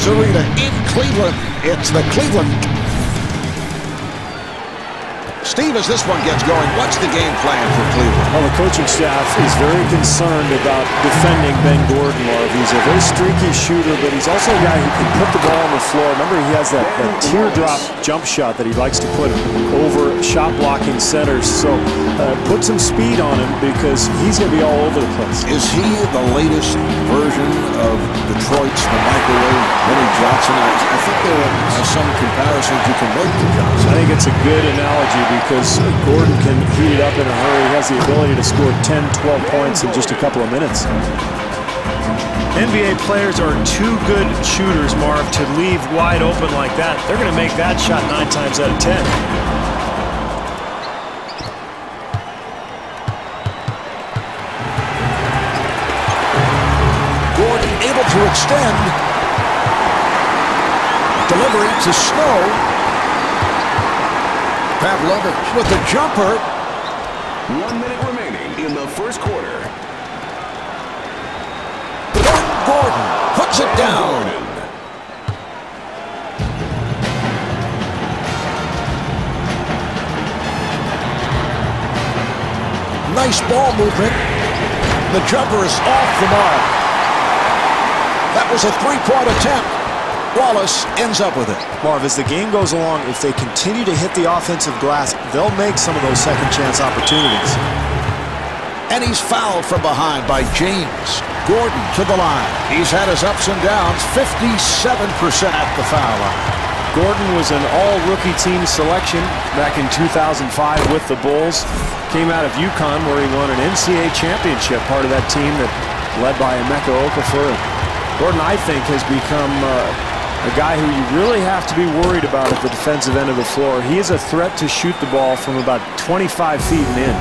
Arena in Cleveland. It's the Cleveland. Steve, as this one gets going, what's the game plan for Cleveland? Well, the coaching staff is very concerned about defending Ben Gordon, Marv. He's a very streaky shooter, but he's also a guy who can put the ball on the floor. Remember, he has that teardrop jump shot that he likes to put over shot-blocking centers. So put some speed on him because he's going to be all over the place. Is he the latest version of Detroit's the microwave Vinnie Johnson? I think there are some comparisons you can make to Johnson. I think it's a good analogy because Gordon can heat it up in a hurry. He has the ability to score 10, 12 points in just a couple of minutes. NBA players are too good shooters, Marv, to leave wide open like that. They're going to make that shot 9 times out of 10. Gordon able to extend. Delivery to Snow. Pavlovich with the jumper. 1 minute remaining in the first quarter. Ben Gordon puts it down. Nice ball movement. The jumper is off the mark. That was a three-point attempt. Wallace ends up with it. Marv, as the game goes along, if they continue to hit the offensive glass, they'll make some of those second chance opportunities. And he's fouled from behind by James. Gordon to the line. He's had his ups and downs, 57% at the foul line. Gordon was an all-rookie team selection back in 2005 with the Bulls. Came out of UConn where he won an NCAA championship, part of that team that led by Emeka Okafor. Gordon, I think, has become a guy who you really have to be worried about at the defensive end of the floor. He is a threat to shoot the ball from about 25 feet and in.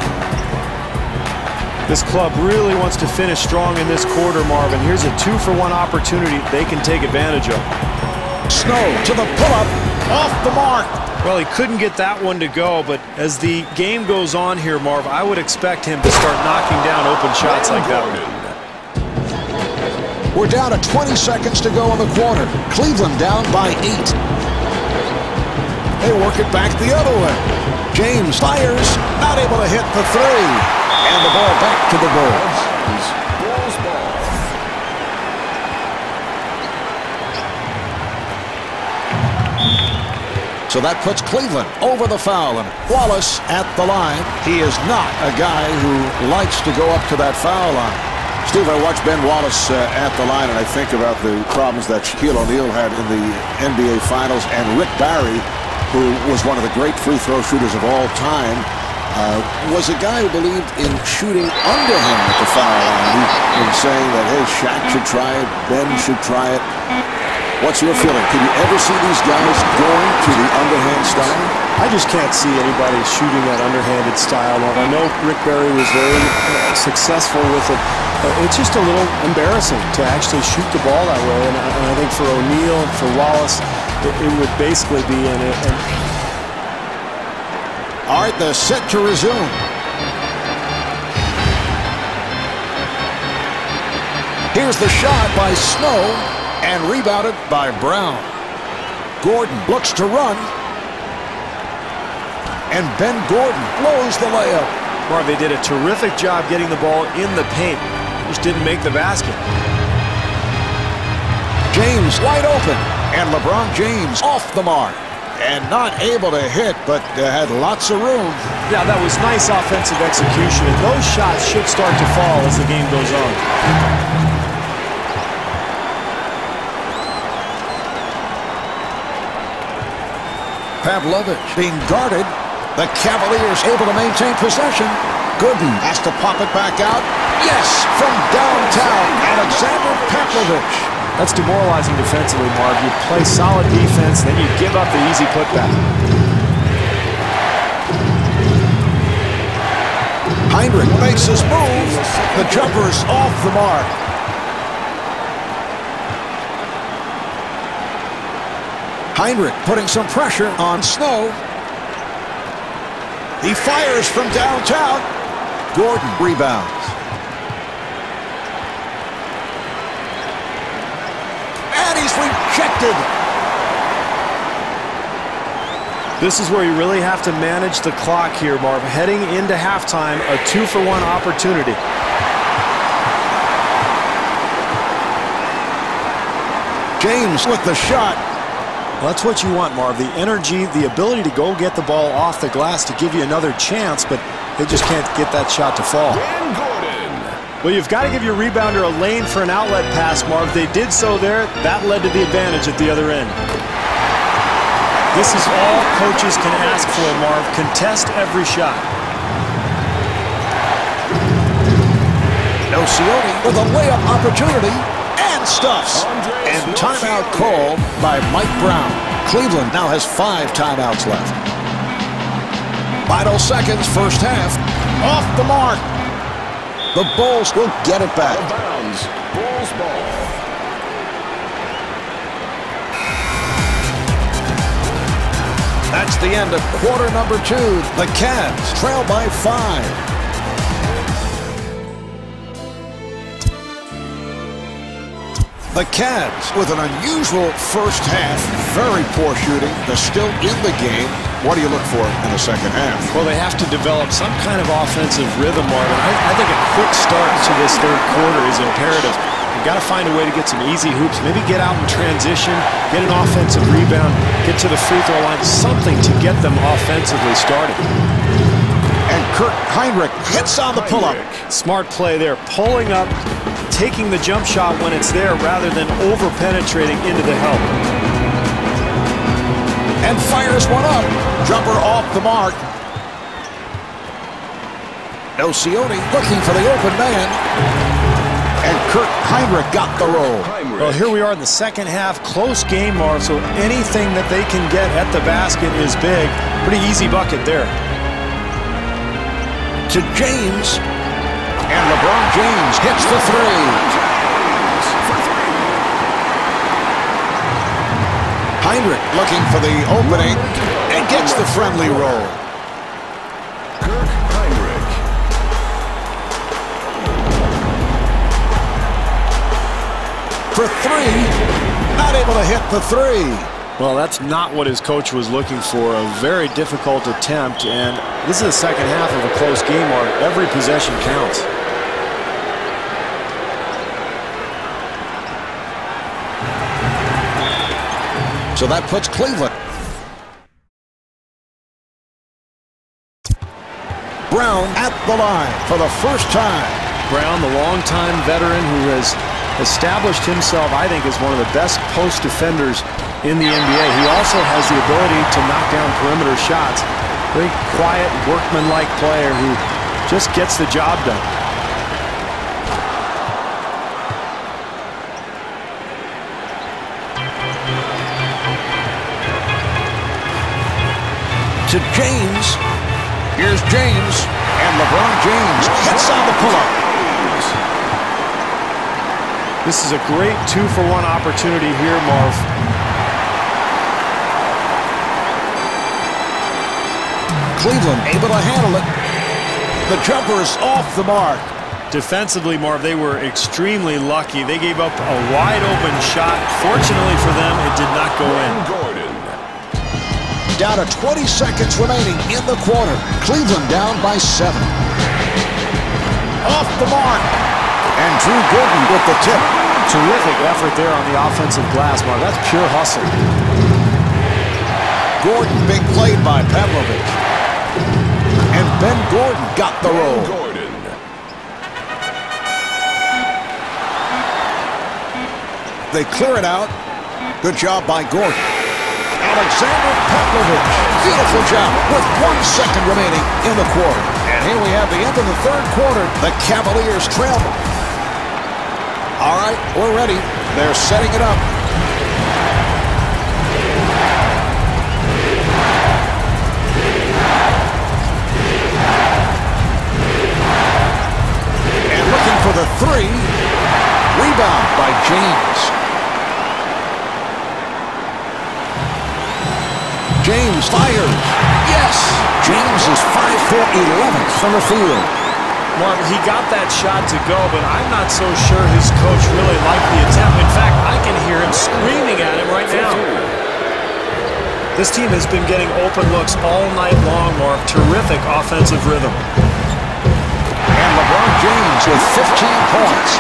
This club really wants to finish strong in this quarter, Marvin. Here's a 2-for-1 opportunity they can take advantage of. Snow to the pull-up, off the mark. Well, he couldn't get that one to go, but as the game goes on here, Marv, I would expect him to start knocking down open shots like that one. We're down to 20 seconds to go in the quarter. Cleveland down by 8. They work it back the other way. James fires, not able to hit the three. And the ball back to the Bulls. Bulls ball. So that puts Cleveland over the foul line. Wallace at the line. He is not a guy who likes to go up to that foul line. Steve, I watched Ben Wallace at the line, and I think about the problems that Shaquille O'Neal had in the NBA Finals, and Rick Barry, who was one of the great free throw shooters of all time, was a guy who believed in shooting underhand at the foul line. He was saying that, hey, Shaq should try it, Ben should try it. What's your feeling? Could you ever see these guys going to the underhand style? I just can't see anybody shooting that underhanded style. I know Rick Barry was very successul with it. It's just a little embarrassing to actually shoot the ball that way. And I think for O'Neal and for Wallace, it would basically be in it. All right, they're set to resume. Here's the shot by Snow and rebounded by Brown. Gordon looks to run. And Ben Gordon blows the layup. Marv, they did a terrific job getting the ball in the paint. Just didn't make the basket. James wide open. And LeBron James off the mark. And not able to hit, but had lots of room. Yeah, that was nice offensive execution. And those shots should start to fall as the game goes on. Pavlovich being guarded. The Cavaliers able to maintain possession. Gooden has to pop it back out. Yes, from downtown, Alexander Pavlovich. That's demoralizing defensively, Marv. You play solid defense, then you give up the easy putback. Heinrich makes his move. The jumper is off the mark. Heinrich putting some pressure on Snow. He fires from downtown. Gordon rebounds. And he's rejected. This is where you really have to manage the clock here, Marv. Heading into halftime, a 2-for-1 opportunity. James with the shot. Well, that's what you want, Marv. The energy, the ability to go get the ball off the glass to give you another chance, but they just can't get that shot to fall. Well, you've got to give your rebounder a lane for an outlet pass, Marv. They did so there. That led to the advantage at the other end. This is all coaches can ask for, Marv. Contest every shot. Nocioni with a layup opportunity and stuffs. And timeout called by Mike Brown. Cleveland now has 5 timeouts left. Final seconds, first half. Off the mark. The Bulls will get it back. Bounds. Bulls ball. That's the end of quarter number 2. The Cavs trail by 5. The Cavs with an unusual first half. Very poor shooting. They're still in the game. What do you look for in the second half? Well, they have to develop some kind of offensive rhythm, Marvin. I think a quick start to this third quarter is imperative. You've got to find a way to get some easy hoops. Maybe get out in transition, get an offensive rebound, get to the free throw line, something to get them offensively started. And Kurt Heinrich hits on the pull-up. Smart play there, pulling up, taking the jump shot when it's there rather than over-penetrating into the help. And fires one up. Jumper off the mark. Nocioni looking for the open man. And Kurt Heinrich got the roll. Well, here we are in the second half. Close game, Marv, so anything that they can get at the basket is big. Pretty easy bucket there. To James. And LeBron James hits the 3. Heinrich looking for the opening and gets the friendly roll. Kirk Heinrich. For 3. Not able to hit the 3. Well, that's not what his coach was looking for. A very difficult attempt, and this is the second half of a close game where every possession counts. So that puts Cleveland. Brown at the line for the first time. Brown, the longtime veteran who has established himself, I think, as one of the best post defenders in the NBA. He also has the ability to knock down perimeter shots. Very quiet, workmanlike player who just gets the job done. To James. Here's James. And LeBron James hits on the pull-up. This is a great 2-for-1 opportunity here, Marv. Cleveland able to handle it. The jumper is off the mark. Defensively, Marv, they were extremely lucky. They gave up a wide-open shot. Fortunately for them, it did not go in. Down to 20 seconds remaining in the quarter. Cleveland down by 7. Off the mark. And Drew Gooden with the tip. Terrific effort there on the offensive glass, Marv. That's pure hustle. Gordon, big play by Pavlovich. And Ben Gordon got the roll. They clear it out. Good job by Gordon. Alexander Pavlovich. Beautiful job with 1 second remaining in the quarter. And here we have the end of the third quarter. The Cavaliers trail. All right, we're ready. They're setting it up. And looking for the 3. Rebound by James. James fires. Yes! James is 5 for 11 from the field. Marv, he got that shot to go, but I'm not so sure his coach really liked the attempt. In fact, I can hear him screaming at him right now. This team has been getting open looks all night long, Marv. Terrific offensive rhythm. And LeBron James with 15 points.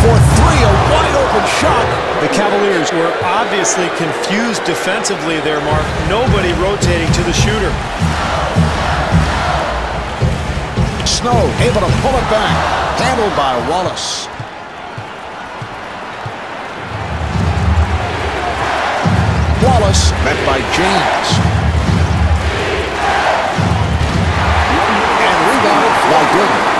For three, a wide-open shot. The Cavaliers were obviously confused defensively there, Mark. Nobody rotating to the shooter. Snow able to pull it back. Handled by Wallace. Wallace met by James. And rebounded by Gooden.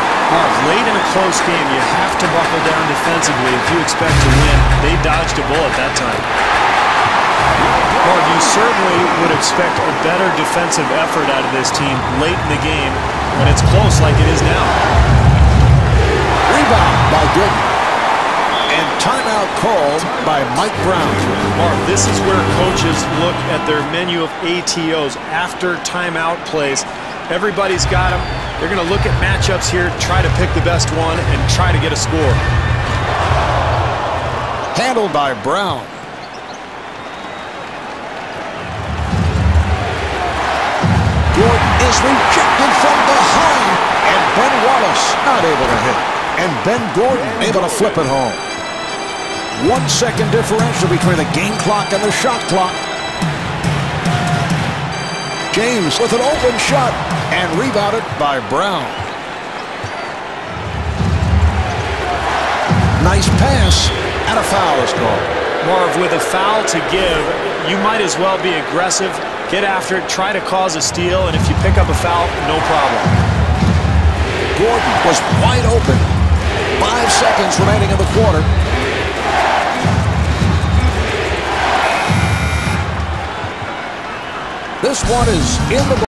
Late in a close game, you have to buckle down defensively if you expect to win. They dodged a bullet that time. Well, you certainly would expect a better defensive effort out of this team late in the game when it's close like it is now. Rebound by Gooden. And timeout called by Mike Brown. Mark, this is where coaches look at their menu of ATOs after timeout plays. Everybody's got them. They're going to look at matchups here, try to pick the best one, and try to get a score. Handled by Brown. Gordon is rejected from behind, and Ben Wallace not able to hit. And Ben Gordon able to flip it home. 1 second differential between the game clock and the shot clock. James with an open shot and rebounded by Brown. Nice pass, and a foul is called. Marv, with a foul to give, you might as well be aggressive, get after it, try to cause a steal, and if you pick up a foul, no problem. Gordon was wide open. 5 seconds remaining in the quarter. This one is in the